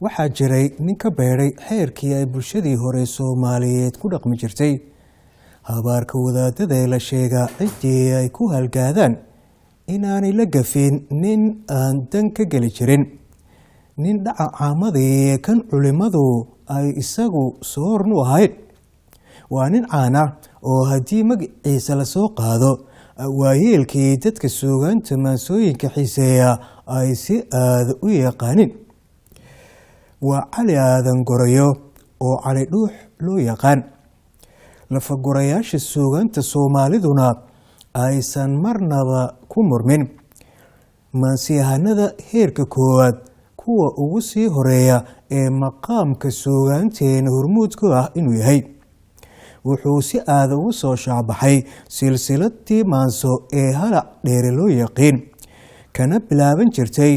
waxaa jiray nin ka beeray xeerkii ay bulshadii hore Soomaaliyeed ku dhaqmi jirtay. Habaarka wadaadada la sheega cidii ay ku halgaadaan inaanay la gafin nin aan dan ka geli jirin. nin dhaca caamadii kan culimadu ay isagu soo hornu ahayd. waa nin caan ah oo haddii magaciisa la soo qaado waayeelkii dadka suugaanta maansooyinka xiiseeya ay si aada u yaqaanin. waa Cali Aadan Gorayo oo Cali Dhuux loo yaqaan. lafagurayaasha suugaanta Soomaaliduna aysan marnaba ku murmin. maansiyahanada heerka koowaad kuwa ugu sii horeeya ee maqaamka suugaanteena hormuudku ah inuu yahay. wuxuu si aada ugu soo shaacbaxay silsiladii maanso ee halac dheere loo yaqiin, kana bilaaban jirtay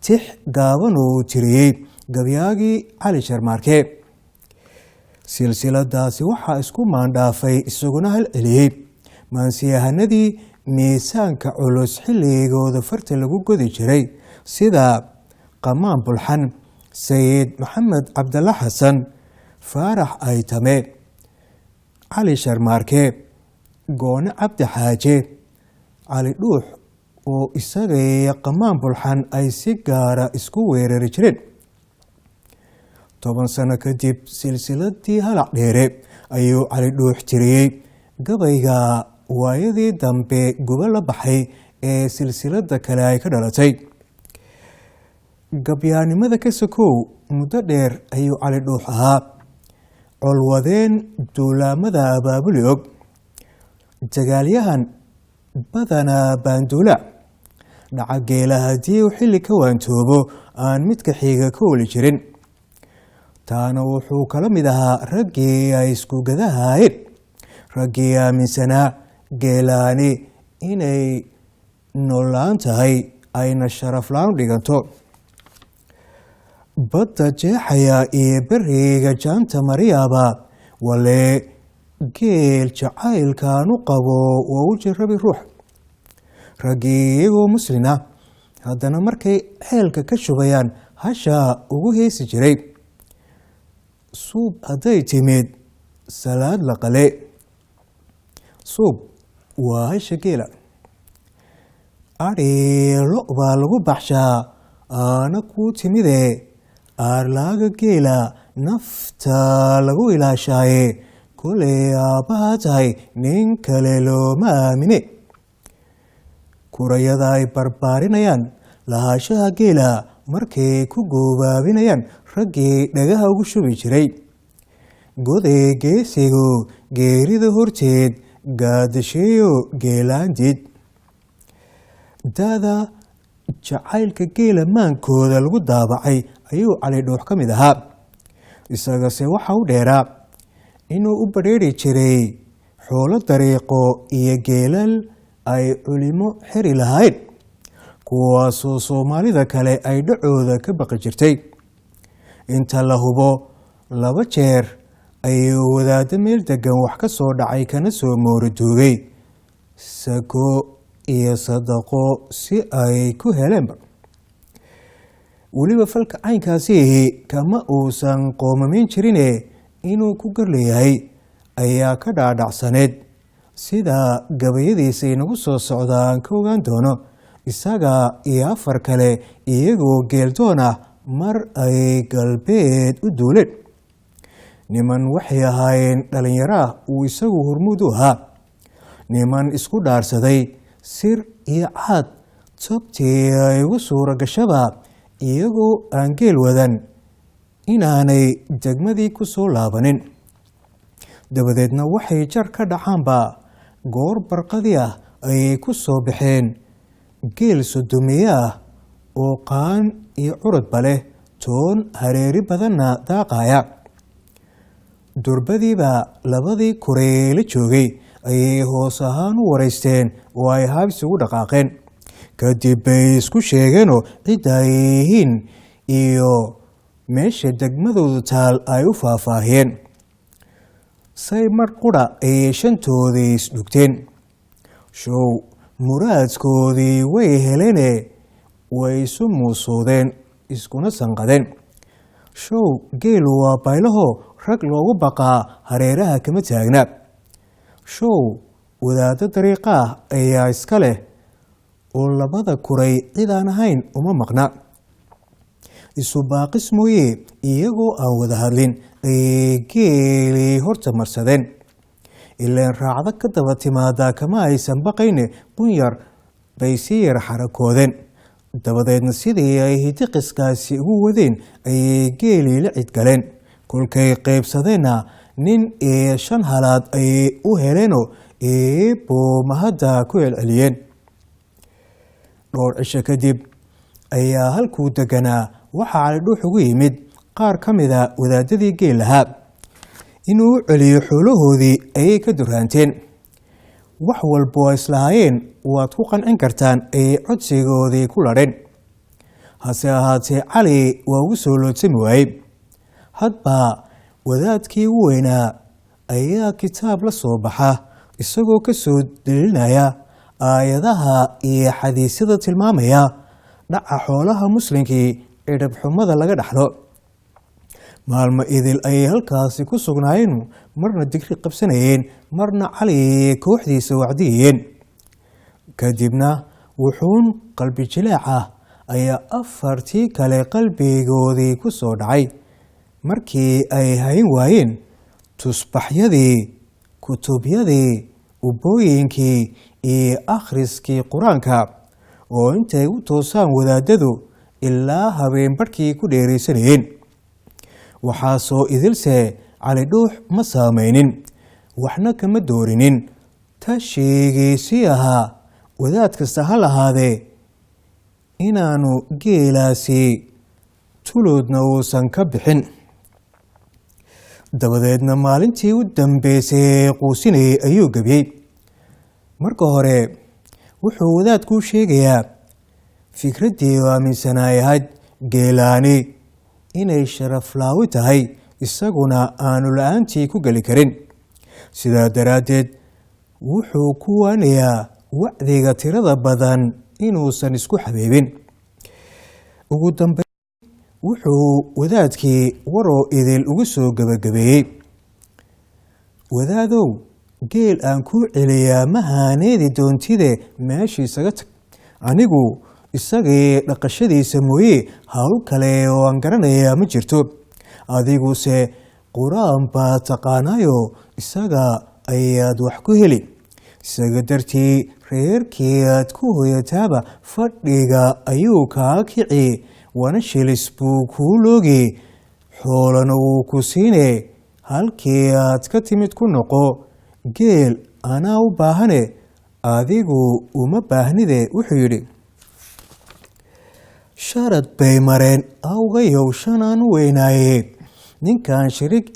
tix gaaban uu tiriyey gabyaagii Cali Sharmaarke. silsiladaasi waxaa isku maandhaafay isaguna hal celiyey maansiyahanadii miisaanka culus xilligooda farta lagu godi jiray sida Qamaan Bulxan, Sayid Maxamed Cabdalla Xasan, Faarax Aytame, Cali Sharmaarke, Goone Cabdi Xaaje, Cali Dhuux oo isaga iyo Qamaan Bulxan ay si gaara isku weerari jireen. 10 sano kadib silsiladii halac dheere ayuu Cali Dhuux tiriyey gabayga waayadii dambe guba la baxay ee silsilada kale ay ka dhalatay. gabyaanimada ka sokow muddo dheer ayuu Cali Dhuux ahaa colwadeen duulaamada abaabuli og, dagaalyahan badanaa baanduula, dhacageela haddii uu xilli ka waantoobo aan midka xiga ka oli jirin. taana wuxuu kala mid ahaa raggii ay isku gadahaayeen, raggii aaminsanaa geelaani inay noolaan tahay ayna sharaf la-aan dhiganto. badda jeexaya iyo beriga jaanta mariyaba wale geel jacaylkaan u qabo waa u jirabi ruux. raggii iyagoo muslina haddana markay xeelka ka shubayaan hasha ugu heesi jiray. suub hadday timid salaad la qale. suub waa hasha geela. adhiilo baa lagu baxshaa aana kuu timide aarlaaga geela nafta lagu ilaashaaye koley aabbaha tahay nin kale looma aamine. kurayada ay barbaarinayaan lahaashaha geela markay ku goobaabinayaan raggii dhagaha ugu shubi jiray. goday geesigu geerida horteed gaadasheeyo geelaandid. dada jacaylka geela maankooda lagu daabacay ayuu Cali Dhuux ka mid ahaa. isagase waxa u dheeraa inuu u badheeri jiray xoolo dariiqo iyo geelal ay culimo xeri lahayd, kuwaasoo Soomaalida kale ay dhacooda ka baqi jirtay. inta la hubo 2 jeer ayuu wadaado meel degan wax ka soo dhacay kana soo mooriduugay sako iyo sadaqo si ay ku heleenba. weliba falka caynkaasi kama uusan qoomamayn jirine inuu ku garleeyahay ayaa ka dhaadhacsaneed, sida gabayadiisa inagu soo socdaan ka ogaan doono. isaga iyo 4 kale iyagoo geeldoon ah mar ay galbeed u duuleen. niman waxay ahaayeen dhalinyaro ah uu isagu hormuud u ahaa, niman isku dhaarsaday sir iyo caad tabtii ay ugu suura gashaba iyagoo aan geel wadan inaanay degmadii ku soo laabanin. dabadeedna waxay jar ka dhacaanba goor barqadii ah ayay ku soo baxeen geel sodomiye ah oo qaan iyo curadba leh, toon hareeri badanna daaqaya. durbadiiba 2dii kureela joogay ayay hoos ahaan u wareysteen oo ay haabis ugu dhaqaaqeen. kadib bay isku sheegeenoo cidda ay yihiin iyo meesha degmadoodu taal ay u faahfaahiyeen. say mar qudha ayay shantoodii isdhugteen. show muraadkoodii way heleene way isu muusoodeen iskuna sanqadeen. show geelu waa baylaho rag loogu baqaa hareeraha kama taagna. show wadaaddo dariiqa ah ayaa iska leh oo labada kuray cid aan ahayn uma maqna. isu baaqis mooye iyagoo aan wada hadlin ayay geelii horta marsadeen. ileen raacdo ka daba timaada kama aysan baqayne bunyar bay si yar xarakoodeen. dabadeedna sidii ay hidiqiskaasi ugu wadeen ayay geelii la cidgaleen. kolkay qaybsadeenna nin iyo 5 halaad ayay u heleenoo eebbo mahadda ku celceliyeen. dhowr cisho kadib ayaa halkuu deganaa waxaa Cali Dhuux ugu yimid qaar ka mida wadaadadii geel lahaa. inuu u celiyo xoolahoodii ayay ka durhaanteen. wax walbo islahaayeen waad ku qancin kartaan ayay codsigoodii ku ladheen. hase ahaatee Cali waa ugu soo loodsami waayey. hadba wadaadkii u weynaa ayaa kitaab la soo baxa isagoo ka soo daliilinaya aayadaha iyo xadiisyada tilmaamaya dhaca xoolaha muslinkii ee dhabxumada laga dhaxlo. maalmo idil ayay halkaasi ku sugnaayeen, marna digri qabsanayeen, marna Cali kooxdiisa wacdiyeen. kadibna wuxuun qalbi jilaac ah ayaa 4tii kale qalbigoodii ku soo dhacay markii ay hayn waayeen tusbaxyadii, kutubyadii, ubooyinkii iyo akhriskii qur-aanka oo intay u toosaan wadaadadu ilaa habeen barhkii ku dheeraysanayeen. waxaasoo idilse Cali Dhuux ma saamaynin, waxna kama doorinin. tashigiisii ahaa wadaad kasta ha lahaadee inaanu geelaasi tuloodna uusan ka bixin. dabadeedna maalintii u dambeysay quusinayay ayuu gebiyey. marka hore wuxuu wadaadkuu sheegayaa fikraddii u aaminsanaay ahayd geelaani inay sharaflaawi tahay, isaguna aanu la-aantii ku geli karin. sidaa daraaddeed wuxuu ku waanayaa wacdiga tirada badan inuusan isku xabeebin. ugu dambeyn wuxuu wadaadkii waroo idil ugu soo gebagabeeyey. wadaadow, geel aan kuu celiyaa ma haaneedi doontide meeshiisaga tag. anigu isagii dhaqashadiisa mooye hawl kale oo aan garanayaa ma jirto. adiguse qur-aan baa taqaanaayo isaga ayaad wax ku heli. isaga dartii reerkii aad ku hoyataaba fadhiga ayuu kaa kici, wana shilis buu kuu loogi, xoolana wuu ku siine. halkii aad ka timid ku noqo. geel anaa u baahane adigu uma baahnide. wuxuu yidhi, sharad bay mareen awgayow 5 aan u weynaaye. ninkaan shirig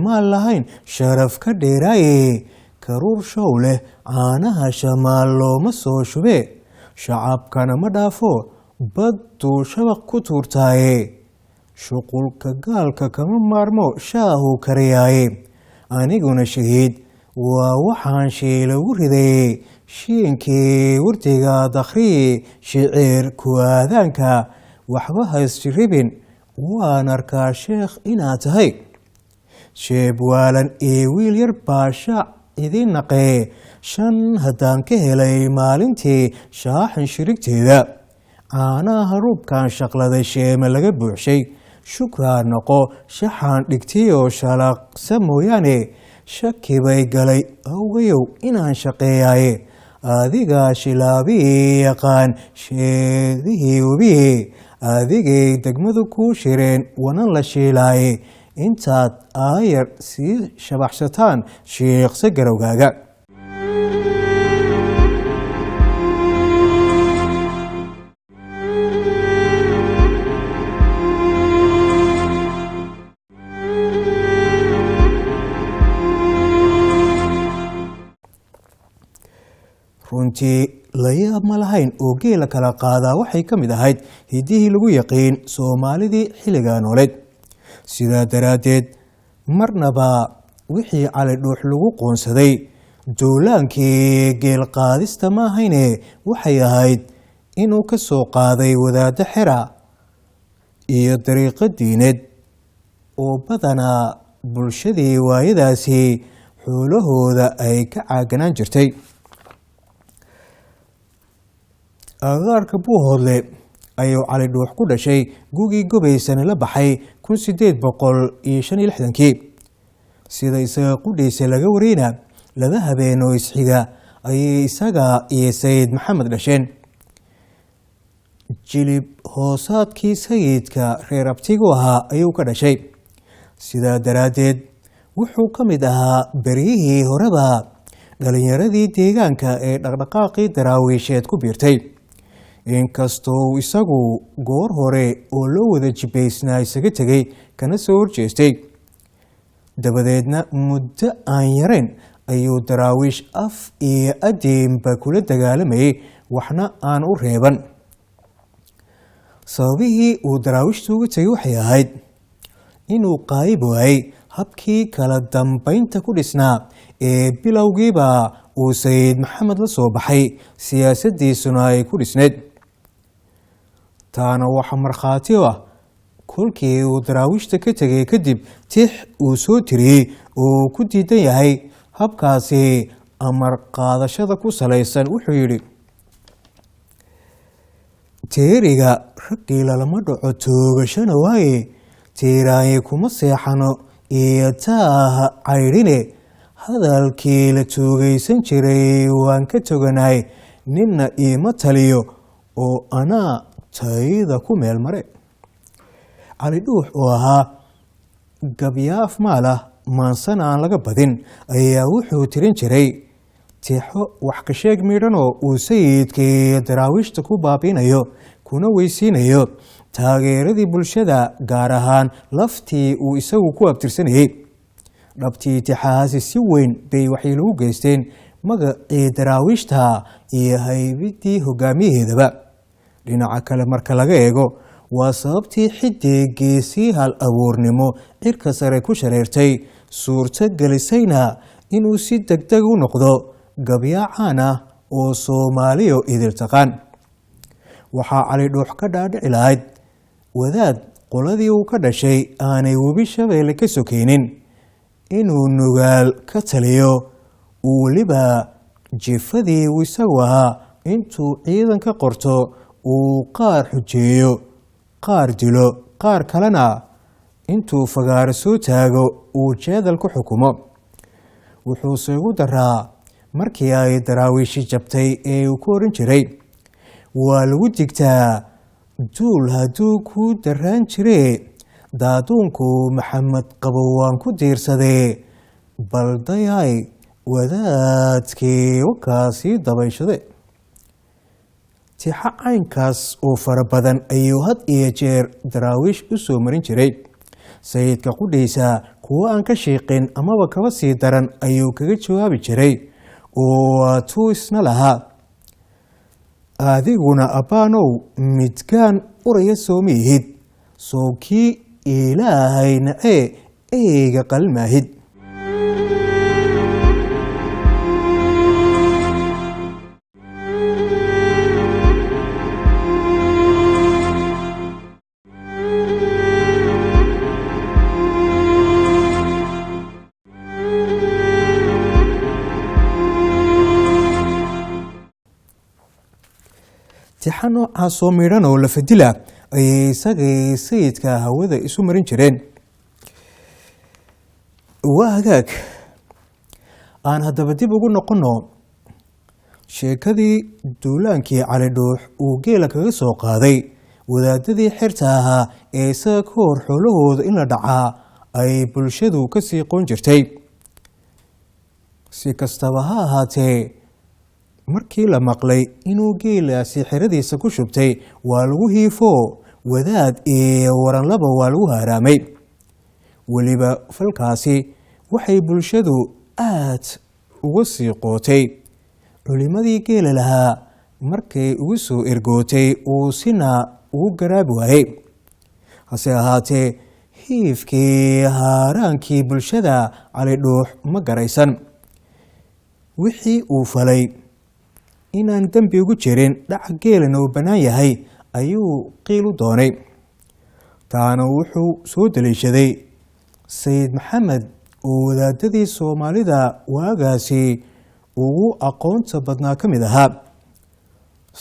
maan lahayn sharaf ka dheeraaye. karuur show leh caanaha shamaal looma soo shube. shacabkana ma dhaafo badduu shabaq ku tuurtaaye. shuqulka gaalka kama maarmo shaahu kariyaaye. aniguna shahiid waa waxaan shiilagu riday. shiinkii wardiga dakhrii shicir kuwaadaanka waxba haysjiribin. waan arkaa sheekh inaad tahay. sheeb waalan iyo wiil yar baa shaac idiin naqee. 5 haddaan ka helay maalintii shaaxin shirigteeda. caanaha haruubkan shaqladay sheeme laga buuxshay. shukraa noqo shaxaan dhigtay oo shalaqsa mooyaane. shaki bay galay awgayow inaan shaqeeyaaye. adigaa shilaabii yaqaan sheedihii webihii. adigay degmadu kuu shireen wanan la shiilaaye. intaad aayar sii shabaxsataan shiiqsa garowgaaga. runtii la yaab ma lahayn oo geela kala qaadaa waxay ka mid ahayd hiddihii lagu yaqiin soomaalidii xilligaa nooleed. sidaa daraaddeed marnaba wixii Cali Dhuux lagu qoonsaday duulaankii geel qaadista ma ahayne waxay ahayd inuu ka soo qaaday wadaaddo xera iyo dariiqo diineed oo badanaa bulshadii waayadaasi xoolahooda ay ka caaganaan jirtay. agaarka Buuhoodle ayuu Cali Dhuux ku dhashay gugii Gobaysana la baxay 1865. sida isaga qudhiisa laga warina laba habeen oo isxiga ayay isaga iyo Sayid Maxamed dhasheen. jilib hoosaadkii sayidka reer abtigu ahaa ayuu ka dhashay. sidaa daraaddeed wuxuu ka mid ahaa beryihii horeba dhalinyaradii deegaanka ee dhaqdhaqaaqii daraawiisheed ku biirtay. inkastoo isagu goor hore oo loo wada jibaysnaa isaga tegay kana soo horjeestay, dabadeedna muddo aan yarayn ayuu daraawiish af iyo adiinba kula dagaalamayay, waxna aan u reeban. sababihii uu daraawiishtu uga tegay waxay ahayd inuu qaayib waayay habkii kala dambaynta ku dhisnaa ee bilowgiiba uu Sayid Maxamed la soo baxay, siyaasaddiisuna ay ku dhisneyd. taana waxa markhaati u ah kolkii uu daraawiishta ka tegay kadib tix uu soo tiriyey oo ku diidan yahay habkaasi amar qaadashada ku salaysan. wuxuu yidhi: teeriga raggii lalama dhaco toogashana waaye, tiiraanye kuma seexano iyo taaha caydhine, hadalkii la toogaysan jiray waan ka toganahay, ninna iima taliyo oo anaa tayda ku meel mare. Cali Dhuux oo ahaa gabyaaf maalah maansana aan laga badin ayaa wuxuu tirin jiray tixo wax ka sheeg miidhan oo uu sayidkii daraawiishta ku baabiinayo kuna weysiinayo taageeradii bulshada, gaar ahaan laftii uu isagu ku abtirsanayay. dhabtii tixahaasi si weyn bay waxay lagu geysteen magacii daraawiishta iyo haybidii hogaamiyaheedaba. dhinaca kale marka laga eego, waa sababtii xidigiisii hal abuurnimo cirka sare ku shareertay, suurto gelisayna inuu si degdeg u noqdo gabyaa caan ah oo Soomaaliyo idil taqaan. waxaa Cali Dhuux ka dhaadhici lahayd wadaad qoladii uu ka dhashay aanay webi Shabeelle ka sokaynin, inuu nugaal ka taliyo, uu weliba jifadii uu isagu ahaa intuu ciidan ka qorto uu qaar xujeeyo, qaar dilo, qaar kalena intuu fagaaro soo taago uu jeedal ku xukumo. wuxuuse ugu daraa markii ay daraawiishi jabtay ee uu ku oran jiray: waa lagu digtaa duul hadduu ku daraan jire, daaduunku Maxamed qabo waan ku diirsadee, baldayay wadaadkii wakaasii dabayshade. tixa caynkaas oo fara badan ayuu had iyo jeer daraawiish u soo marin jiray. sayidka qudhiisa kuwo aan ka shiiqin amaba kaba sii daran ayuu kaga jawaabi jiray oo waatuu isna lahaa: adiguna abbaanow midgaan uraya sooma ihid, soo kii ilaahay nacee eyga qalmaahid. tixa noocaas oo miidhan oo lafadila ayay isagii sayidka hawada isu marin jireen. waa hagaag aan haddaba dib ugu noqonno sheekadii duulaankii Cali Dhuux uu geela kaga soo qaaday wadaadadii xerta ahaa ee isaga ka hor xoolahooda in la dhacaa ay bulshadu ka sii qoon jirtay. si kastaba ha ahaatee, markii la maqlay inuu geelaasi xeradiisa ku shubtay, waa lagu hiifo, wadaad iyo waranlaba waa lagu haaraamay. weliba falkaasi waxay bulshadu aad uga sii qootay. culimadii geela lahaa markay ugu soo ergootay uu sina ugu garaabi waayey. hase ahaatee, hiifkii haaraankii bulshada Cali Dhuux ma garaysan. wixii uu falay inaan dembi ugu jirin, dhaca geelana uu bannaan yahay, ayuu qiil u doonay. taana wuxuu soo daliishaday sayid maxamed oo wadaadadii soomaalida waagaasi ugu aqoonta badnaa ka mid ahaa,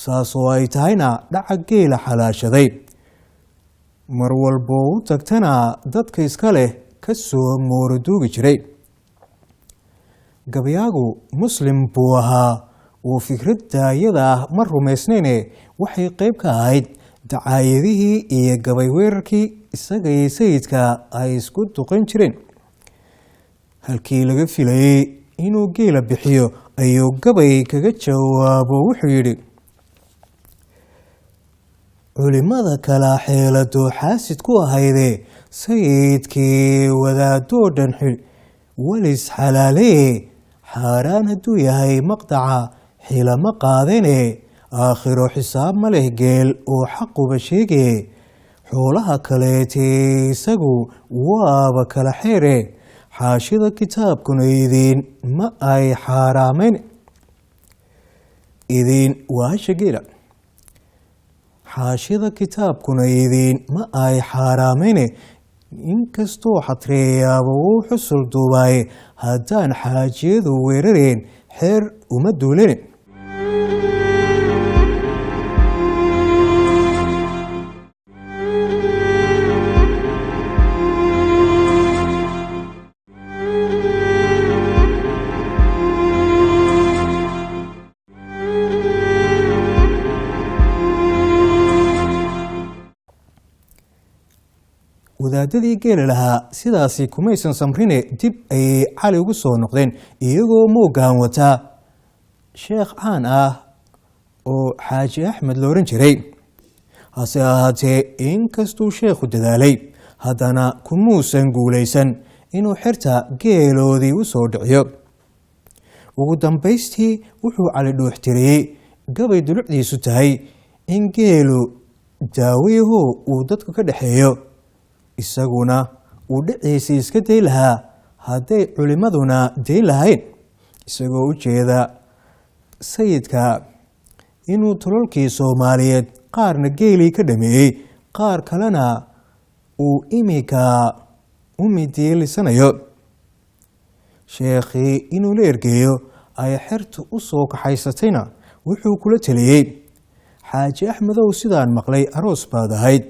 saasoo ay tahayna dhaca geela xalaashaday, mar walboo u tagtana dadka iska leh ka soo mooraduugi jiray. gabyaagu muslim buu ahaa oo fikradda iyada ah ma rumaysnayne waxay qayb ka ahayd dacaayadihii iyo gabay weerarkii isaga iyo sayidka ay isku duqan jireen. halkii laga filayey inuu geela bixiyo ayuu gabay kaga jawaabo, wuxuu yidhi: culimada kala xeeladoo xaasid ku ahayde sayidkii wadaadoo dhan walis xalaaleeye, xaaraan hadduu yahay maqdaca xilama qaadane, aakhiro xisaab ma leh geel oo xaquba sheegee, xoolaha kaleetee isagu waaba kala xeere, xaashida kitaabkuna idiin ma ay xaaraamayn. idiin waa hasha geela. xaashida kitaabkuna idiin ma ay xaaraamayne, inkastoo xatreeyaaba wuu xusul duubaaye, haddaan xaajiyadu weerareen xeer uma duulane. wadaadadii geela lahaa sidaasi kumaysan samrine dib ayay cali ugu soo noqdeen iyagoo moogaan wataa sheekh caan ah oo xaaji axmed la oran jiray. hase ahaatee inkastuu sheekhu dadaalay, haddana kumuusan guulaysan inuu xerta geeloodii u soo dhiciyo. ugu dambaystii wuxuu cali dhuuxtiriyey gabay dulucdiisu tahay in geelu daawiyahu uu dadka ka dhexeeyo, isaguna uu dhiciisii iska day lahaa hadday culimaduna dayn lahayn, isagoo u jeeda sayidka inuu tololkii soomaaliyeed qaarna geelii ka dhameeyey, qaar kalena uu imika u midiyelisanayo. sheekhii inuu la ergeeyo ay xertu u soo kaxaysatayna wuxuu kula taliyey: xaaji axmedow, sidaan maqlay aroos baad ahayd,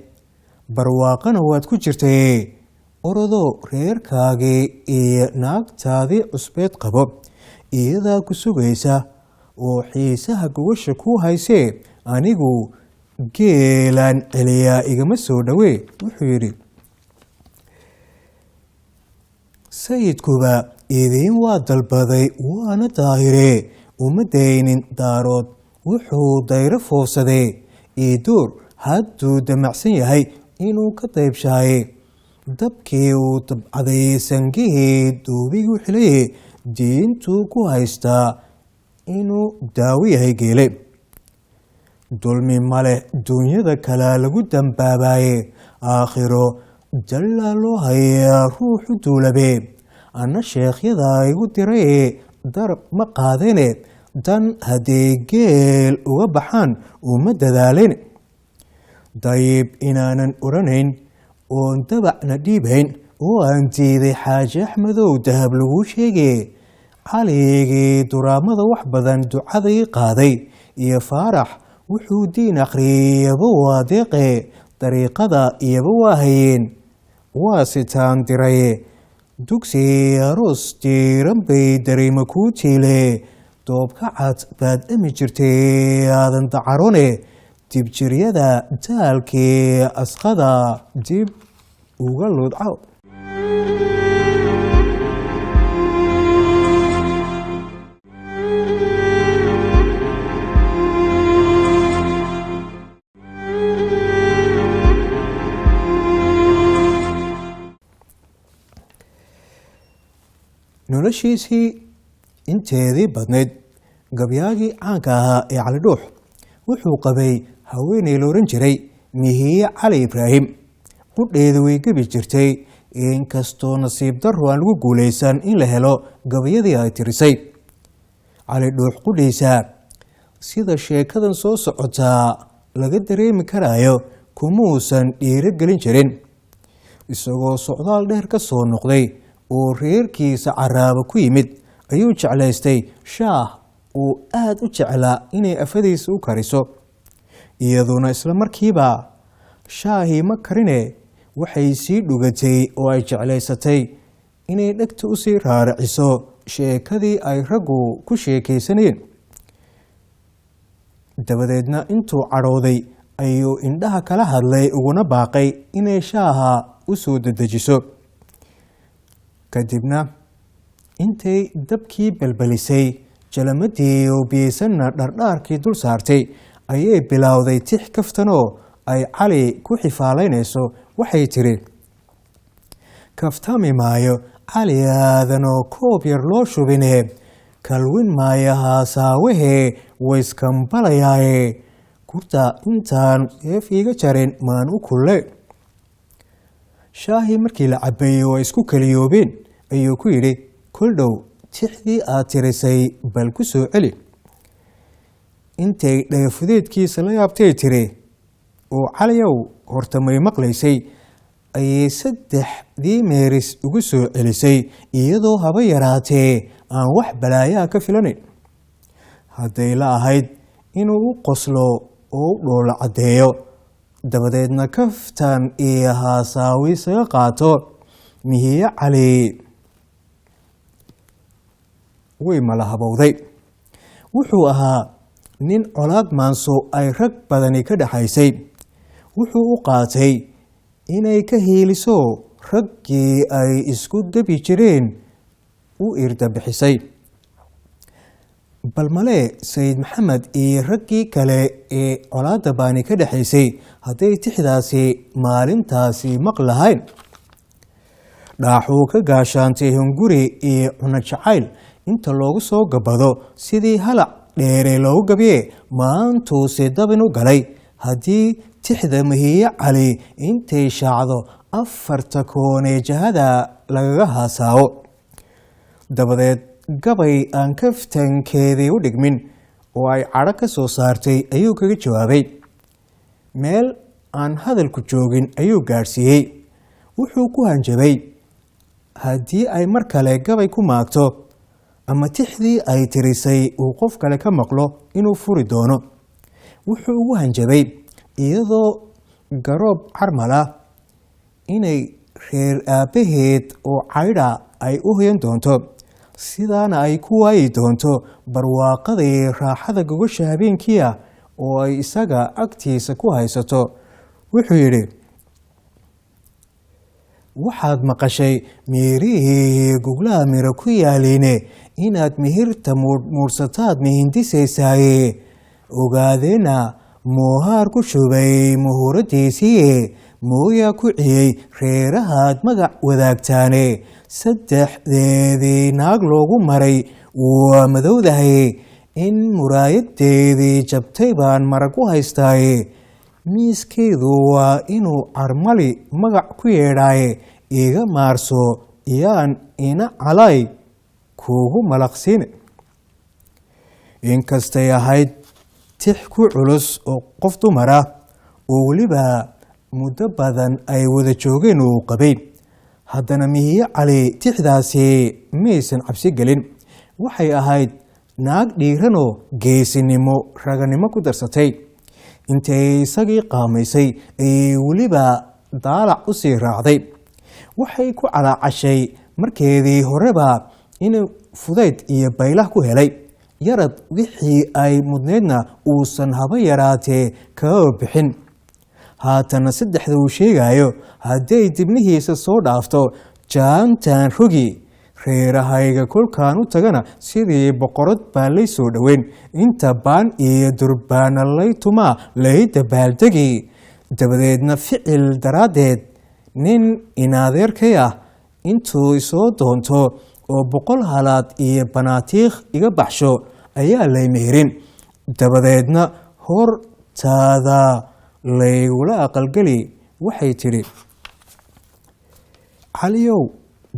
barwaaqana waad ku jirtay, orodo reerkaagii iyo naagtaadii cusbeed qabo, iyadaa ku sugaysa oo xiisaha gogosha kuu haysee, anigu geelaan celiyaa igama soo dhowee. wuxuu yidhi: sayidkuba idiin waa dalbaday waana daahiree, uma daynin daarood, wuxuu dayro foofsaday, iiduur hadduu damacsan yahay inuu ka daybshaaye, dabkii uu dabcaday sangihii duubigu xilaye, diintuu ku haystaa inuu daawi yahay geele. dulmi maleh duunyada kale lagu dambaabaye, aakhiro dallaa loo hayaa ruuxu duulabe, anna sheekhyada igu diraye darab ma qaadane, dan hadday geel uga baxaan uma dadaalin. dayib inaanan oranayn oon dabacna dhiibayn oo aan diiday xaaji axmedow dahab laguu sheege, caligii duraamada wax badan ducadii qaaday, iyo faarax wuxuu diin akhriyaba waa deeqe, dariiqada iyaba waa hayeen, waa sitaan diraye, dugsi aroos diiran bay dareema kuu tiile, doobka cad baad ami jirtay aadan dacarone, dibjiryada daalkii asqada dib uga ludco. noloshiisii inteedii badnayd gabyaagii caanka ahaa ee cali dhuux wuxuu qabay haweeney la oran jiray mihiye cali ibraahim. qudheedu way gebi jirtay, inkastoo nasiib darro aan lagu guulaysan in la helo gabayadii ay tirisay. cali dhuux qudhiisa sida sheekadan soo socotaa laga dareemi karayo kumuusan dhiiro gelin jirin. isagoo socdaal dheer ka soo noqday oo reerkiisa caraaba ku yimid ayuu jeclaystay shaah uu aad u jeclaa inay afadiisa u kariso. iyaduna isla markiiba shaahii ma karine waxay sii dhugatay oo ay jeclaysatay inay dhegta usii raaraciso sheekadii ay raggu ku sheekaysanayeen. dabadeedna intuu cadhooday ayuu indhaha kala hadlay uguna baaqay inay shaaha u soo dedejiso. kadibna intay dabkii balbalisay jalamadii oo biyeysanna dhardhaarkii dul saartay ayay bilowday tix kaftanoo ay cali ku xifaalaynayso. waxay tiri, kaftami maayo cali aadanoo koob yar loo shubine, kalwin maayo haasaawahe wayskambalayaaye, kurta intaan seef iiga jarin maan u kulle. shaahii markii la cabeeyey oo ay isku keliyoobeen ayuu ku yidhi, kol dhow tixdii aad tirisay bal ku soo celi. intay dhagafudeedkiisa la yaabtay tiri, oo caliyow horta may maqlaysay, ayay 3 meeris ugu soo celisay iyadoo haba yaraatee aan wax balaayaa ka filanayn. hadday la ahayd inuu u qoslo oo u dhoola caddeeyo, dabadeedna kaftan iyo haasaawi isaga qaato, mihiye cali way mala habowday. wuxuu ahaa nin colaad maanso ay rag badani ka dhaxaysay. wuxuu u qaatay inay ka hiiliso raggii ay isku dabi jireen u irda bixisay. bal male sayid maxamed iyo raggii kale ee colaadda baani ka dhaxaysay hadday tixdaasi maalintaasi maqlahayn. dhaaxuu ka gaashaantay hunguri iyo cuno jacayl inta loogu soo gabado sidii halac dheere loogu gabiye maantuuse dabin u galay. haddii tixda mihiye cali intay shaacdo 4 koonee jahada lagaga haasaawo. dabadeed gabay aan kaftankeedii u dhigmin oo ay cadho ka soo saartay ayuu kaga jawaabay. meel aan hadalku joogin ayuu gaadhsiiyey. wuxuu ku hanjabay haddii ay mar kale gabay ku maagto ama tixdii ay tirisay uu qof kale ka maqlo inuu furi doono. wuxuu ugu hanjabay iyadoo garoob carmala inay reer aabbaheed oo caydha ay u hoyan doonto, sidaana ay ku waayi doonto barwaaqadii raaxada gogosha habeenkii ah oo ay isaga agtiisa ku haysato. wuxuu yidhi, waxaad maqashay miirihii guglaha miro ku yaaliine inaad mihirta muursataad mihindisaysaaye, ogaadeena moohaar ku shubay muhuuradiisiiye, mooyaa ku ciyey reerahaad magac wadaagtaane, 3deedii naag loogu maray waa madowdahay, in muraayadeedii jabtay baan marag u haystaaye, miiskeedu waa inuu carmali magac ku yeedhaaye, iga maarso iyaan ina calay kuugu malaqsiine. inkastay ahayd tix ku culus oo qof dumar ah oo weliba muddo badan ay wada joogeen uu qabay, haddana mihiye cali tixdaasi maysan cabsi gelin. waxay ahayd naag dhiiranoo geesinimo raganimo ku darsatay. intay isagii qaamaysay ayay weliba daalac u sii raacday. waxay ku calaacashay markeedii horeba inuu fudayd iyo baylah ku helay. yarad wixii ay mudnaydna uusan haba yaraatee kaga bixin. haatana 3da uu sheegayo hadday dibnihiisa soo dhaafto jaantaan rogi, reerahayga kolkaan u tagana sidii boqorad baan lay soo dhoweyn, inta baan iyo durbaana lay tumaa lay dabaaldegi. dabadeedna ficil daraaddeed nin inadeerkay ah intuu isoo doonto oo 100 halaad iyo banaatiikh iga baxsho ayaa lay meherin. dabadeedna hortaada laygula aqalgeli. waxay tidhi, caliyow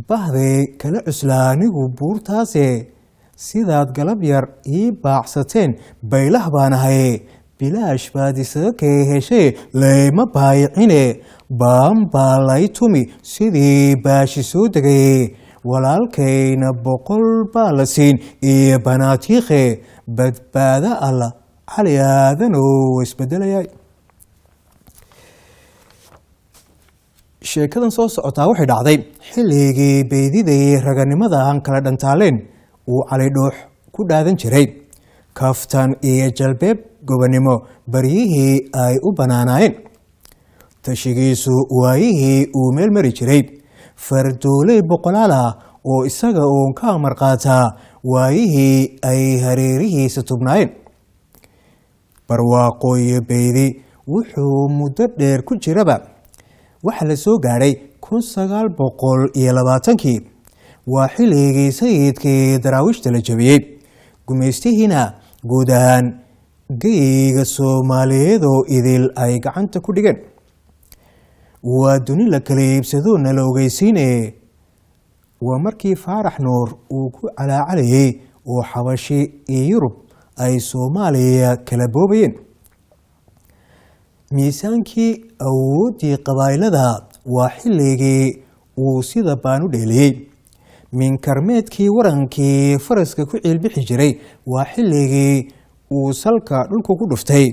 bahday kala cuslaa anigu buurtaase, sidaad galab yar ii baacsateen baylah baan ahaye, bilaash baad isaga kee heshay layma baayicine, baanbaa lay tumi sidii baashi soo degay walaalkayna 100 baa la siin iyo banaatiikhe badbaada alla cali aadan oo isbedelayay sheekadan soo socotaa waxay dhacday xilligii beydidii raganimada aan kala dhantaaleen uu cali dhuux ku dhaadan jiray kaftan iyo jalbeeb gobonimo baryihii ay u banaanaayeen tashigiisu waayihii uu meel mari jiray fardooley boqolaal ah oo isaga uun ka amar qaataa waayihii ay hareerihiisa tubnaayeen barwaaqo iyo beydi wuxuu muddo dheer ku jiraba waxa la soo gaadhay 1920kii waa xilligii sayidkii daraawiishta la jabiyey gumaystihiina guud ahaan geyga Soomaaliyeed oo idil ay gacanta ku dhigeen waa duni la kala iibsado na la ogeysiinay waa markii Faarax Nuur uu ku calaacalayay oo Xabashi iyo Yurub ay Soomaaliya kala boobayeen miisaankii awoodii qabaa'ilada waa xilligii uu sida baan u dheeliyey min karmeedkii warankii faraska ku ciilbixi jiray waa xilligii uu salka dhulka ku dhuftay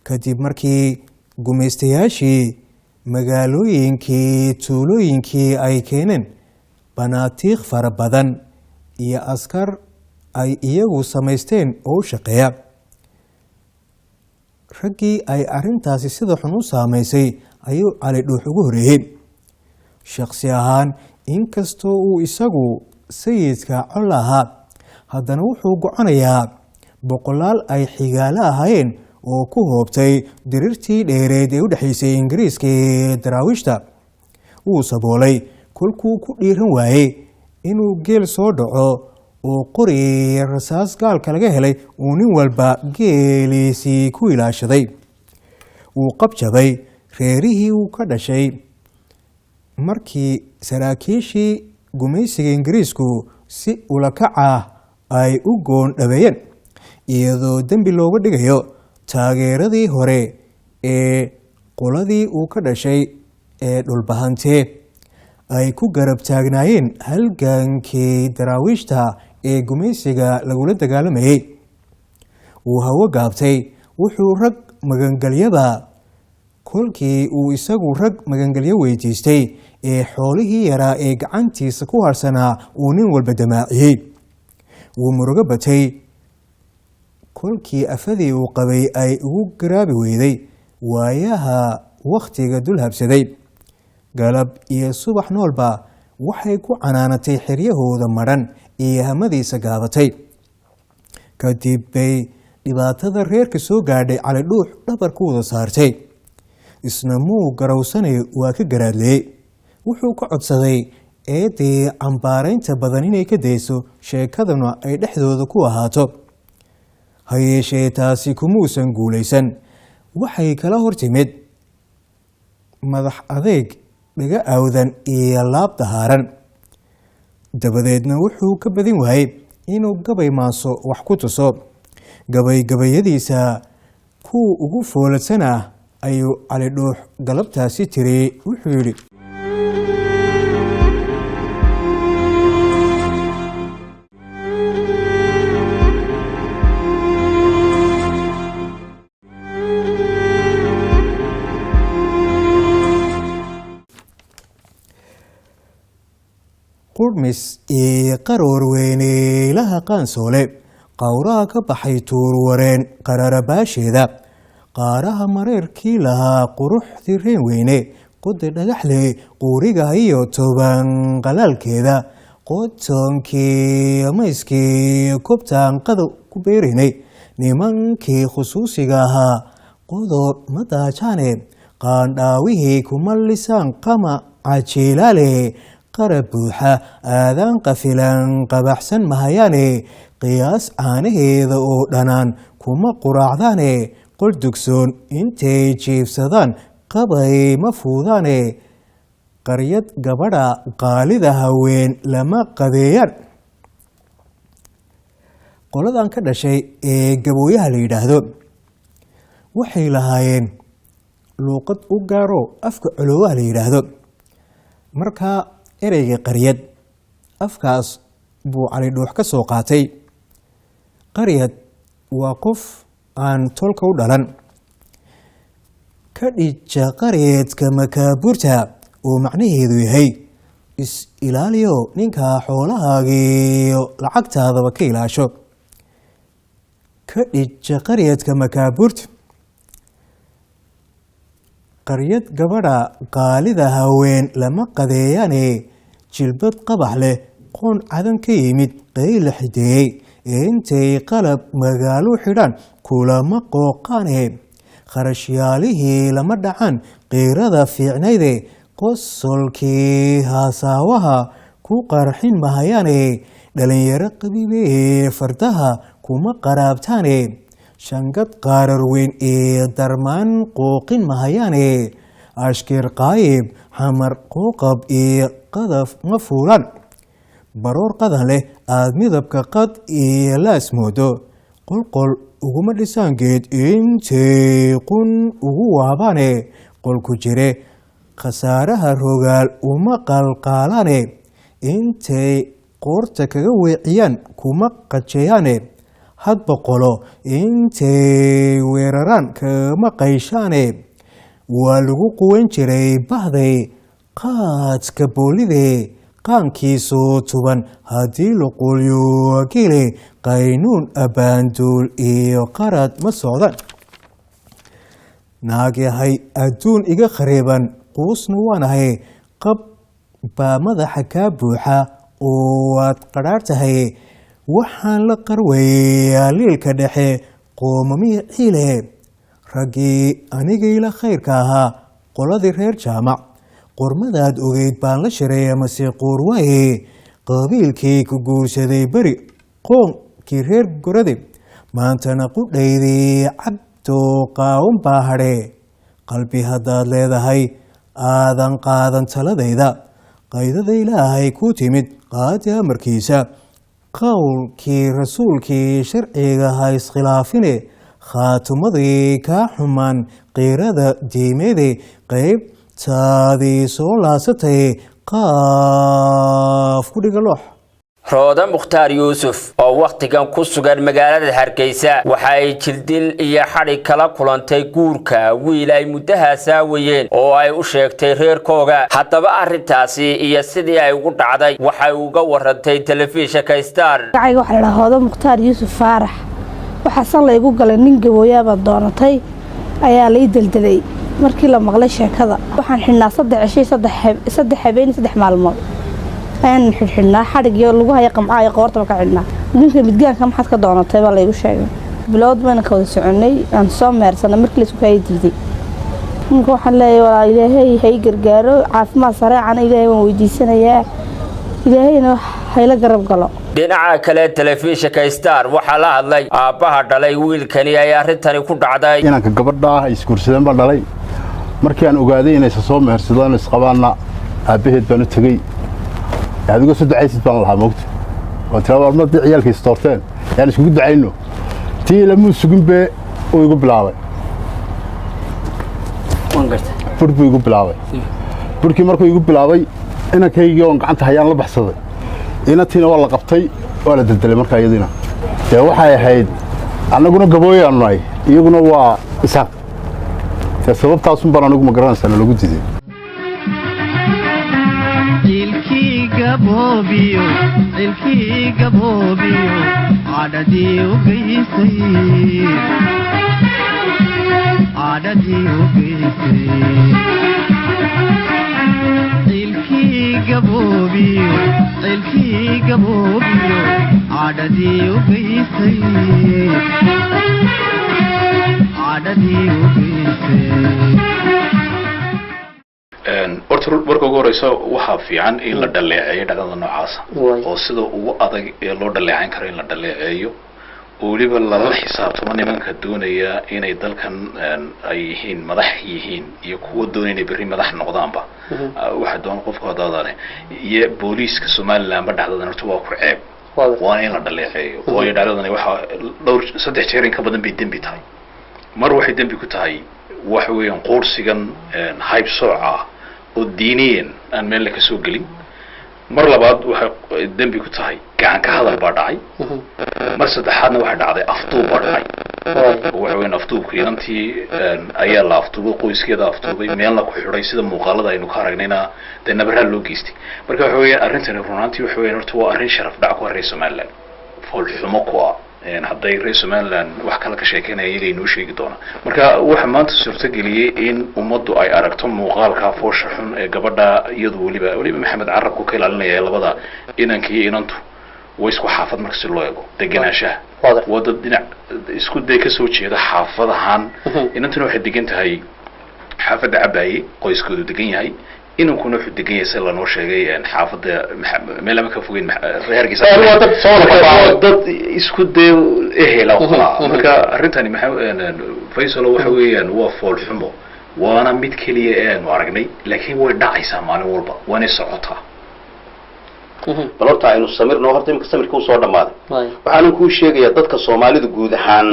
kadib markii gumaystayaashii magaalooyinkii tuulooyinkii ay keeneen banaatiiq fara badan iyo askar ay iyagu samaysteen oo u shaqeeya raggii ay arintaasi sida xun u saameysay ayuu cali dhuux ugu horeeyay shakhsi ahaan inkastoo uu isagu sayidka col ahaa haddana wuxuu goconayaa boqolaal ay xigaalo ahaayeen oo ku hoobtay dirirtii dheereed ee u dhexaysay ingiriiska ee daraawiishta wuu saboolay kolkuu ku dhiiran waayey inuu geel soo dhaco oo qori rasaas gaalka laga helay uu nin walba geeliisii ku ilaashaday wuu qabjaday reerihii uu ka dhashay markii saraakiishii gumaysiga ingiriisku si ulakac ah ay u goon dhabeeyeen iyadoo dembi looga dhigayo taageeradii hore ee qoladii uu ka dhashay ee dhulbahantee ay ku garab taagnaayeen halgankii daraawiishta ee gumaysiga lagula dagaalamayay wuu hawo gaabtay wuxuu rag magangelyada kolkii uu isagu rag magangelyo weydiistay ee xoolihii yaraa ee gacantiisa ku harsanaa uu nin walba damaaciyey wuu murugo batay kolkii afadii uu qabay ay ugu garaabi weyday waayaha wakhtiga dul habsaday galab iyo subax noolba waxay ku canaanatay xiryahooda madhan iyo hamadiisa gaabatay kadib bay dhibaatada reerka soo gaadhay cali dhuux dhabar ku wada saartay isna muu garowsanay waa ka garaadleyey wuxuu ka codsaday eedii cambaaraynta badan inay ka dayso sheekaduna ay dhexdooda ku ahaato ha yeeshee taasi kumuusan guulaysan waxay kala hor timid madax adeeg dhaga awdan iyo laab dahaaran dabadeedna wuxuu ka badin waayey inuu gabay maaso wax ku tuso gabayadiisa kuwa ugu fooladsan ah ayuu cali dhuux galabtaasi tiri wuxuu yidhi qurmis iyo qaroor weyneelaha qaansoole qowraha ka baxay tuurwareen qararabaasheeda qaaraha mareerkii lahaa quruxdii reen weyne qodi dhagaxle quuriga iyo toban qalaalkeeda qotoonkii amayskii kobtaan qada ku beerinay nimankii khusuusiga ahaa qodob madaajaane qaandhaawihii kuma lisaan qama cajiilaale qarab buuxa aadaan qafilan qabaxsan mahayaane qiyaas caanaheeda oo dhanaan kuma quraacdaane qol dugsoon intay jiibsadaan qabay ma fuudaane qaryad gabadha qaalida haween lama qadeeyaan qoladan ka dhashay ee gabooyaha la yidhaahdo waxay lahaayeen luuqad u gaaro afka coloowaha la yidhaahdo. markaa ereyga qaryad afkaas buu Cali Dhuux ka soo qaatay. qaryad waa qof aan tolka u dhalan. ka dhija qaryadka makaaburta oo macnaheedu yahay is ilaaliyo ninka xoolahaagiyo lacagtaadaba ka ilaasho. ka dhija qaryadka makaaburta qaryad gabadha qaalida haween lama qadeeyane jilbad qabax leh qoon cadan ka yimid qayla xideeyey intay qalab magaalo xidhan kulama qooqaane kharashyaalihii lama dhacan qiirada fiicnayde qosolkii haasaawaha ku qarxin mahayaane dhalinyaro qabiibee fardaha kuma qaraabtaane shangad qaarar weyn ee darmaan qooqin mahayaane ashkir qaayib xamar qooqab iyo qadaf ma fuulan baroor qadan leh aad midabka qad iyo laas moodo qolqol uguma dhisaan geed intay qun ugu waabaane qolku jire khasaaraha rogaal uma qalqaalaane intay qoorta kaga weeciyaan kuma qajeeyaane hadba qolo intay weeraraan kama qayshaane waa lagu quwan jiray bahday qaadka boolide qaankiisoo tuban haddii la qolyo gele qaynuun abaanduul iyo qarad ma socdan. naag yahay adduun iga khareeban quusna waanahay qab baa madaxa kaa buuxa oo waad qadhaar tahay waxaan la qarwayaa liilka dhexe qoomamii ciile raggii anigayla khayrka ahaa qoladii reer jaamac qormadaad ogeyd baan la shareeya masiiquur waaye qabiilkii ku guursaday beri qoonkii reer gorade maantana qudhaydii cabdoo qaawan baa hadhe qalbi haddaad leedahay aadan qaadan taladayda qaydada ilaahay ku timid qaadi amarkiisa qowlkii rasuulkii sharciga ha iskhilaafine khaatumadii kaa xumaan qiirada diimeede qaybtaadii soo laasatay qaaf ku dhiga loox. Rooda Mukhtaar Yuusuf oo waqtigan ku sugan magaalada Hargeysa waxa ay jildil iyo xarig kala kulantay guurka wiil ay muddaha saawayeen oo ay u sheegtay reerkooga. haddaba arrintaasi iyo sidii ay ugu dhacday waxay uga warantay telefishinka Star. Gacayga waxa la Rooda Mukhtaar Yuusuf Faarax waxa san la igu galay nin gabooyaaba doonatay ayaa la dildilay markii la maqlay sheekada. waxaan xidhnaa 3 habeen 3 maalmood aan xidhnaa xarig iyo lagu hayo qamcaa iyo qoorta ka xidhnaa. ninka midgaanka maxad ka doonatay baa la igu sheegay. bilood baan ka wada soconay aan soo meersana markii la isku kay diiday. ninka waxaan leeyahay walaa ilaahay hay gargaaro caafimaad sare aan ilaahay waan weydiisanayaa ilaahayna hayla garab galo. dhinaca kale telefishinka Star waxa la hadlay aabaha dhalay wiilkani ay arrintani ku dhacday. inanka gabadha ay iskuursadeen baa dhalay markii aan ogaaday inay soo meersadaan isqabaana aabaheed baan u tagay adigu soo ducaysid baan lahaa moogta oo tiraawalmadii ciyaalkii istorteen yaan isku ducayno tii la muusugin bee oo igu bilaabay furbu igu bilaabay burkii markuu igu bilaabay inankayga oo gacanta hayaan la baxsaday inantiina waa la qabtay waa la daldalay markaa iyadina ee waxay ahayd annaguna gabooyaan nahay iyaguna waa isaaq sababtaas un baan anigu ma garanaysaa lagu diiday. ilkii gaboobiyo caadadii u geysay ilkii gaboobiyo caadadii u geysay horta marka ugu horeysa waxa fiican in la dhaleeceeyo dhaqanka noocaas oo sida ugu adag ee loo dhaleeceyn karo in la dhaleeceeyo oo waliba la xisaabtamo nimanka doonaya inay dalkan ay yihiin madax yihiin iyo kuwa doonaya inay bari madax noqdaanba waxa doon qofka hadaadane iyo booliiska Soomaaliland ba dhacdadan horta waa ku ceeb waa in la dhaleeceeyo oo ay dhacdadan waxa dhowr 3 jeer in ka badan bay dambi tahay mar waxay dambi ku tahay waxa weeyaan qoorsigan hayb sooca oo diiniyan aan meel la ka soo gelin mar labaad waxa dambi ku tahay gacan ka hadal baa dhacay mar saddexaadna waxa dhacday afduub baa dhacay waxa weeyaan afduubka inantii ayaa la afduubay qoyskeeda afduubay meelna ku xidhay sida muuqaalada aynu ka aragnayna dee nabarraa loo geystay marka waxa weeyaan arrintani runaantii waxa weeyaan horta waa arrin sharaf dhac ku ah reer Somaliland fool xumo ku ah hadday reer Somaliland wax kale ka sheekeynayaan iyaga inoo sheegi doona marka waxa maanta suurtageliyay in ummaddu ay aragto muuqaalka foosha xun ee gabadha iyadu waliba Maxamed Carab ku ilaalinaya labada inanka iyo inantu way isku xaafad marka si loo eego deganaanshaha wada dhinac isku day ka soo jeeda xaafadahan inantuna waxay degan tahay xaafada Cabaye qoyskoodu degan yahay inankuna wuxuu degan yahay sida loo sheegay xaafada meel ma ka fogeyn reerkiisa dad isku day ehela marka arrintani Faisal waxa weeyaan waa fool xumo waana mid kaliya ee aanu aragnay laakiin way dhacaysaa maalin walba waana socotaa balorta aynu samirno horta imka samirka uu soo dhamaaday waxaan ku sheegayaa dadka Soomaalidu guud ahaan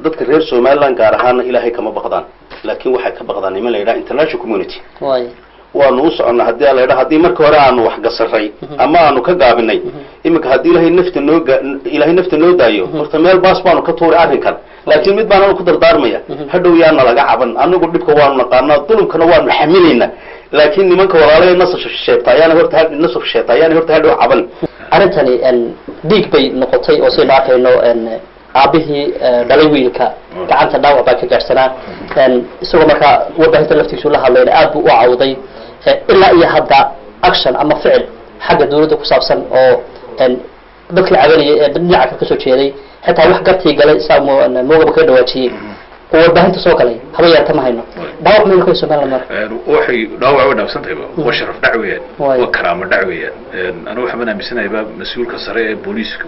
dadka reer Somaliland gaar ahaan Ilaahay kama baqdaan laakiin waxay ka baqdaan in la yiraahdo international community waanu u soconnaa haddii la yiraahdo haddii marka hore aanu wax gasaray ama aanu ka gaabinay imika haddii Ilaahay nafta noo daayo horta meel baas baanu ka tuuray arrinkan laakiin mid baan ku dardaarmaya hadhow yaana laga caban anagu dhibka waanu naqaanaa dulumkana waanu xamilayna laakiin nimanka walaalay nasaf sheegtayaan horta hadhow caban arrintani dhiig bay noqotay oo si laakayno aabihii dhalay wiilka gacanta dhaawac baa ka gaarsanaa isagoo markaa warbaahinta laftiisu la hadlayna aad buu u cawday ilaa iyo hadda action ama ficil xagga dawladda ku saabsan oo dadkii cabanayay ee dhinaca ka soo jeeday xitaa wax gartii galay saa moogaba ka dhawaajiyay warbaahinta soo galay haba yarta ma hayno dhaawac meel ka Soomaaliland waxay dhaawac u dhaafsantay waa sharaf dhacweeyaan waa karaamo dhacweeyaan anigu waxaan aaminsanahay mas'uulka sare ee booliisku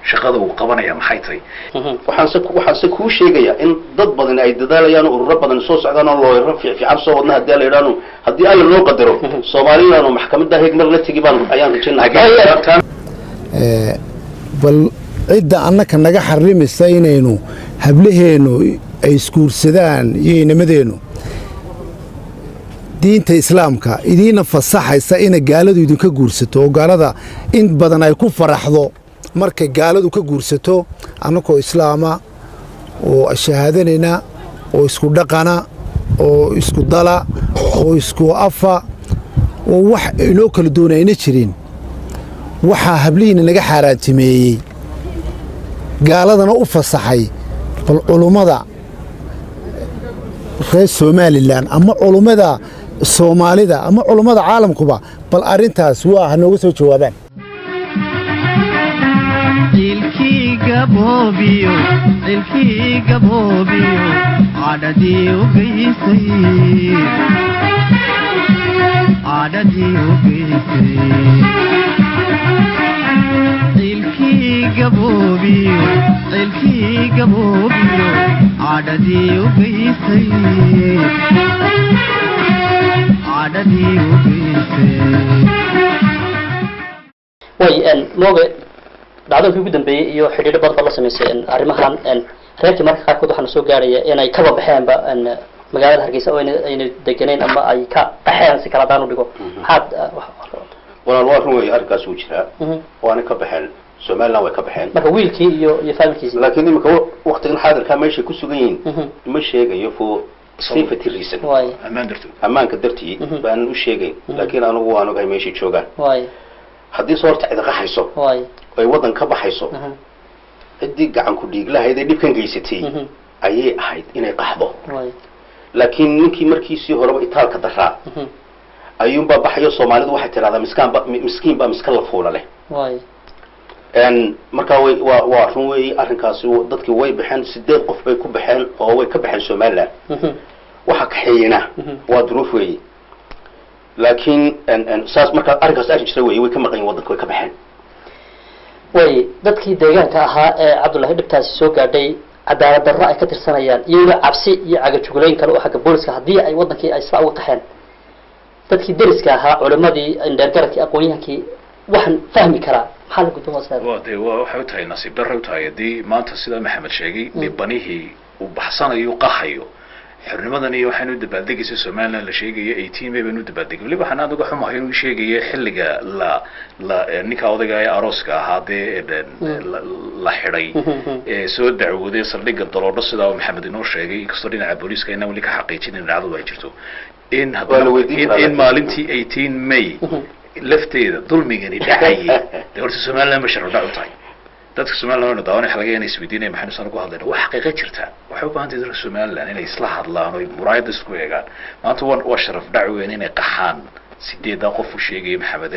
shaqada uu qabanaya maxay tahay waxaan ku sheegayaa in dad badan ay dadaalayaan ururo badan soo socdaan oo looyaro fiican soo wadna hadii la yiraahdo hadii alla loo qadaro Soomaaliland oo maxkamadda hegmar la tagi baan ayaan rajaynayaa bal cidda annaka naga xarimaysa inaynu hablaheenu ay iskuursadaan iyo inamadeennu diinta islaamka idiina fasaxaysa in gaaladu idinka guursato oo gaalada in badan ay ku faraxdo marka gaaladu ka guursato annakoo islaama oo shahaadanayna oo isku dhaqana oo isku dala oo isku afa oo wax inoo kala doonayna jirin waxaa hablihiina naga xaaraantimeeyey gaaladana u fasaxay bal culummada reer Somaliland ama culummada Soomaalida ama culummada caalamkuba bal arrintaas waa nooga soo jawaabaan ilkii gaboobiyo cadadii u mooge dhacdooyinkii ugu dambeeyay iyo xidhiidho badan la sameysay arrimahan reerkii marka qaarkood waxaana soo gaaraya inay kaba baxeenba magaalada Hargeysa oo ayna deganeen ama ay ka baxeen si kala daan u dhigo maxaad walaal ruuy arkaas uu jiraa waana ka baxeen Somaliland way ka baxeen marka wiilkii iyo familkiisa laakiin imika waqtigan xaadirka meesha ku sugan yihiin ma sheegayo for safety reason amaanka dartii baan u sheegay laakiin anigu waan ogahay meesha joogaan haddii soo horta cid qaxayso ay wadan ka baxayso cidii gacan ku dhiig lahayd ee dhibkan geysatay ayay ahayd inay qaxdo laakiin ninkii markiisii horeba itaalka daraa ayuunba baxayo Soomaalidu waxay tiraahdaa miskiin ba miska la fuula leh marka waa run weey arrinkaasi dadkii way baxeen 8 qof bay ku baxeen oo way ka baxeen Somaliland waxa ka xiyina waa duruuf weey laakiin saas marka arrinkaas ay jirtay way ka maqan wadanka way ka baxeen way dadkii deegaanka ahaa ee Cabdullaahi dhibtaasi soo gaadhay cadaalad darro ay ka tirsanayaan iyo cabsi iyo cagajugleyn kale oo xagga booliska hadii ay wadankii ay saa u taxeen dadkii dariska ahaa culimadii indheergaradkii aqoonyahankii waxaan fahmi karaa maxaa la gudboon waxa waxay tahay nasiib darro tahay hadii maanta sida Maxamed sheegay dhibanihii uu baxsanayo qaxayo xornimadan iyo waxaan u dabaaldegaysa Soomaaliland la sheegay 18 May baan u dabaaldegay waliba waxaan aad uga xumahay inuu sheegay xilliga la ninka odayga ee arooska ahaadee la xiray soo dacwooday saldhigga daloodho sida Maxamed inoo sheegay inkastoo dhinaca booliiska inaan wali ka xaqiijinin dhacdo ay jirto in maalintii 18 May lafteeda dulmigani dhacayay horta Soomaaliland ma sharci dhac u tahay dadka Soomaaliland daawanay xalaqay inay isweydiinayaan maxay san ugu hadlayna wax xaqiiqo jirta waxay u baahan tahay dadka Soomaaliland inay isla hadlaan oo muraayad isku eegaan maanta waa sharaf dhac weyn inay qaxaan sideeda qof u sheegay Maxamed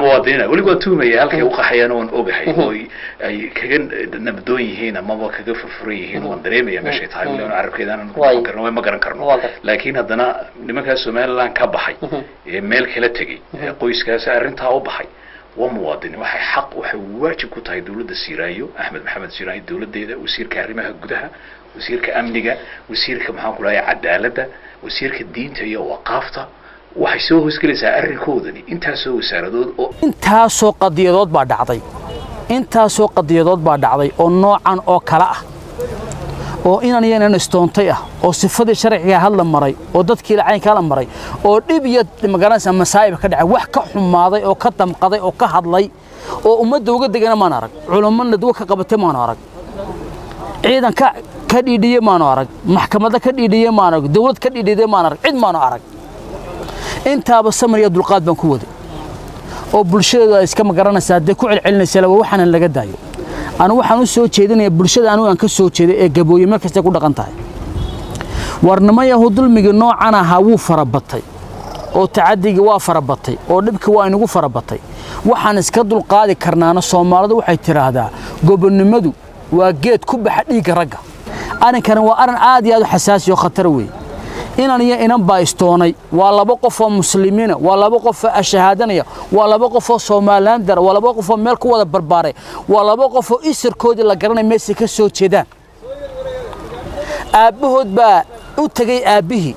muwaadiniina waliba tuumaya halkay u qaxayaan oo ogahay oo ay kaga nabdoon yihiin ama kaga furfuran yihiin oo dareemaya meesha tahay oo arabkeedana ma garan karno laakiin haddana nimanka Soomaaliland ka baxay ee meel kala tagay qoyskaas arrinta u baxay ومواطنين waxay xaq waxay waajib ku tahay dawladda Siiraayo Axmed Maxamed Siiraayo dawladeeda wasiirka arrimaha gudaha wasiirka amniga wasiirka maxaan ku leeyahay cadaaladda wasiirka diinta iyo waqaafta waxay soo hosgelaysaa arrinkoodani intaasoo wasaaradood oo intaasoo qadiyadood baa dhacday oo noocan oo kala ah oo inaan yeelan istoontay ah oo sifadii sharciga hadla maray oo dadkii lacayn kala maray oo dhib iyo magaranaysa masaa'ib ka dhacay wax ka xumaaday oo ka damqaday oo ka hadlay oo ummadda uga degana maan arag culimada dad ka qabatay maan arag ciidanka ka dhiidhiyay maan arag maxkamadda ka dhiidhiyay maan arag dawlad ka dhiidhiyay maan arag cid maan arag intaaba samir iyo dulqaad baan ku waday oo bulshada iska magaranaysa dad ku celcelinaysa waxaan laga daayo أنا waxaan u soo jeedinayaa bulshada aan ka soo jeeday ee gabooyo meel kasta ku dhaqan tahay warnamaya dulmiga noocan ah wuu farabatay oo tacadiga waa farabatay oo dhibka waa inagu farabatay waxaan iska dul qaadi karnaana Soomaalidu waxay tiraahdaa gobonnimadu waa geed ku baxa dhiiga ragga arinkan waa arin aad iyo aad u xasaasi oo khatar weey inaan baastoonay waa laba qof oo muslimiina waa laba qof oo shahaadanaya waa laba qof oo Soomaaliland dar waa laba qof oo meel ku wada barbaaray waa laba qof oo isirkoodii la garanay meesha ka soo jeedaan aabahood baa u tagay aabihii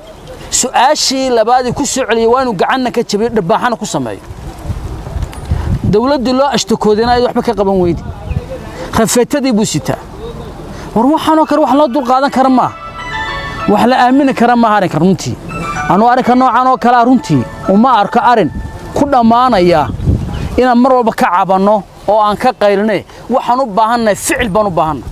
su'aashii labaadii ku soo celiyay waa inuu gacanna ka jabiyo dhabaxana ku sameeyo dawladdu loo ashtakoodina ay waxba ka qaban weydi khafeetadii buu sitaa war waxaan oo kale wax loo dul qaadan kara ma wax la aamini kara ma harin runtii anu arka noocan oo kala runtii uma arko arin ku dhamaanaya inaan mar walba ka cabano oo aan ka qaylnay waxaan u baahanay ficil baan u baahanay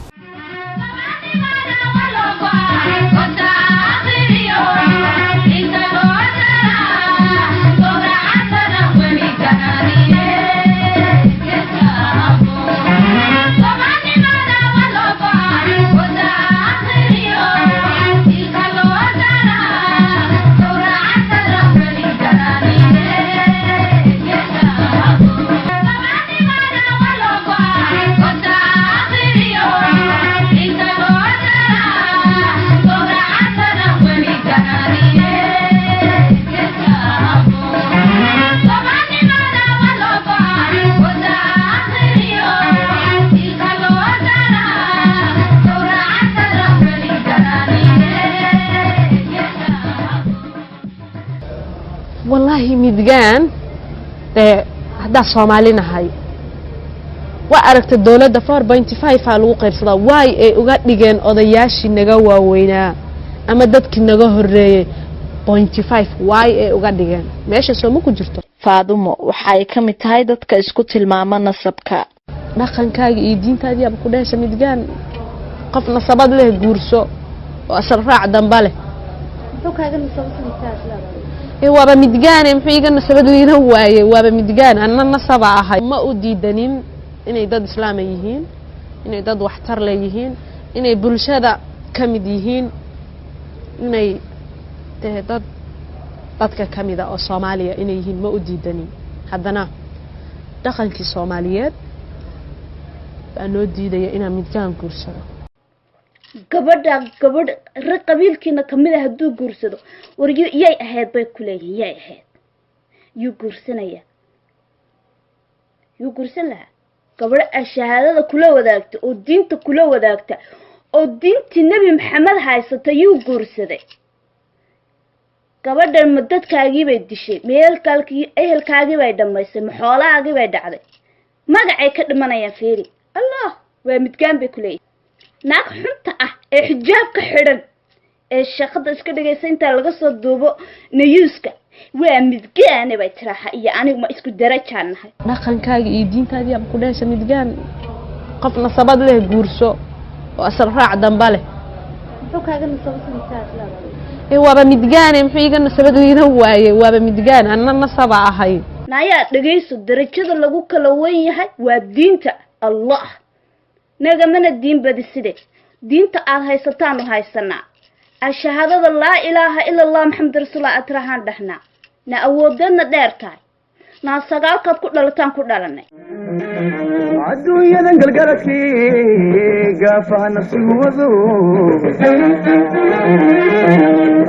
والله مدجان هذا صومالي نهاي وأركت الدولة 4.5 على وقير صدا واي وقت لجان أضياش النجوا وينا أما دتك النجوا هري 0.5 واي وقت لجان ماشي سو ممكن جرتو فاضمو وحاي كم تهاي دتك اسكت الماما نصبك دخن كاج يدين تادي أبو كداش مدجان قف نصبات له جورسو وأسرع دنباله لو كاج نصبت waaba midgaan muxuu iga nasabad weyn waaye waaba midgaan anna nasaba ahay ma u diidanin inay dad islaam yihiin inay dad waxtar leeyihiin inay bulshada kamid yihiin inay dadka kamida oo Soomaaliya inay yihiin ma u diidanin haddana dhaqankii Soomaaliyeed baan oo diidaya inaan midgaan guursado gabadh rag qabiilkiina kamid ah haduu guursado waryo iyay ahayd bay ku leeyihiin iyay ahayd yu guursan laha gabadh shahaadada kula wadaagta oo diinta kula wadaagta oo diintii Nabi Maxamed haysata yu guursaday gabadhan ma dadkaagii bay dishay meelkalkii ehelkaagii bay dhamaysay ma xoolahaagii bay dhacday magacay ka dhimanayaan fiiri Allah waa midgaan bay ku leeyihiin naag xunta ah ee xijaabka xidhan ee shaqada iska dhigaysa inta laga soo duubo nayuuska waa midgaan bay tiraha iyo anigu ma isku darajaanahay dhaqankaaga iyo diintaadii aad ku dhashay midgaan qof nasabad leh guurso oo asal raac damba leh wuxuu kaaga nasabsantaa waaba midgaan muxuu iga nasabad weeyna waaye waaba midgaan anna nasaba ahay naya dhageyso darajada lagu kala weyn yahay waa diinta Allah naga mana diin badiside diinta aad haysataan oo haysanaa ashhadu la ilaaha illa Allah muhammad rasuulullah atrahan dhahna na awoodana dheertaay na sagaalkad ku dhalataan ku dhalanay adduunyadan galgaladkii gaafahana suwado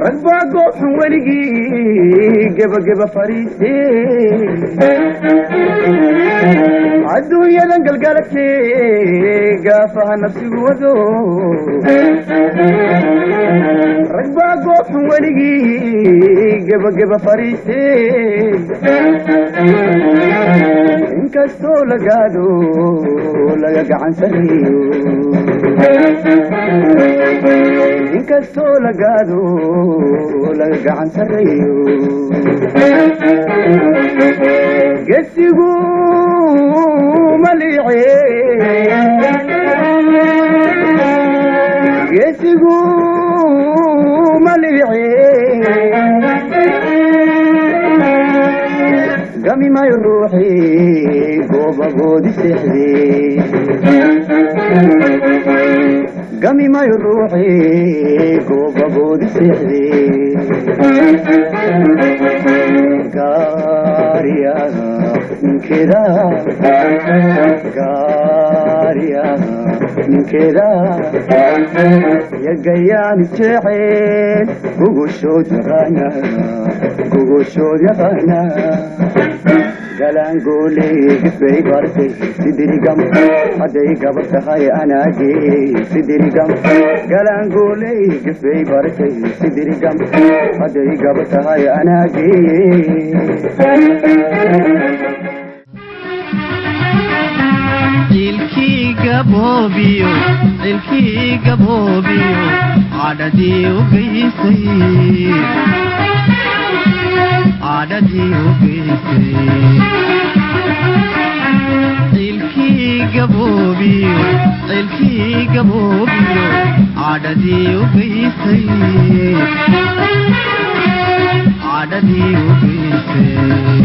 ragba gooxun weligii gebageba fariisay adduunyadan galgaladkii gaafahana suwado ragba gooxun weligii gebageba fariisay inkastoo lagaado laga gacan sareeyo inkastoo lagaado laga gacan sareeyo gesigu maliice gesigu maliice قمي ما يروحي قوبا قودي سحدي قمي ما يروحي قوبا قودي سحدي قاريا من كذا قاريا من كذا يا قيان الشعيل قوشود يغانا قوشود يغانا قلان قولي قفي برتي سدري قم حدي قبرت هاي انا جي سدري قم قلان قولي قفي برتي سدري قم حدي قبرت هاي انا جي ilkii gaboobiyo cadhadii u geysay ilkii gaboobiyo cadhadii u geysay cadhadii u geysay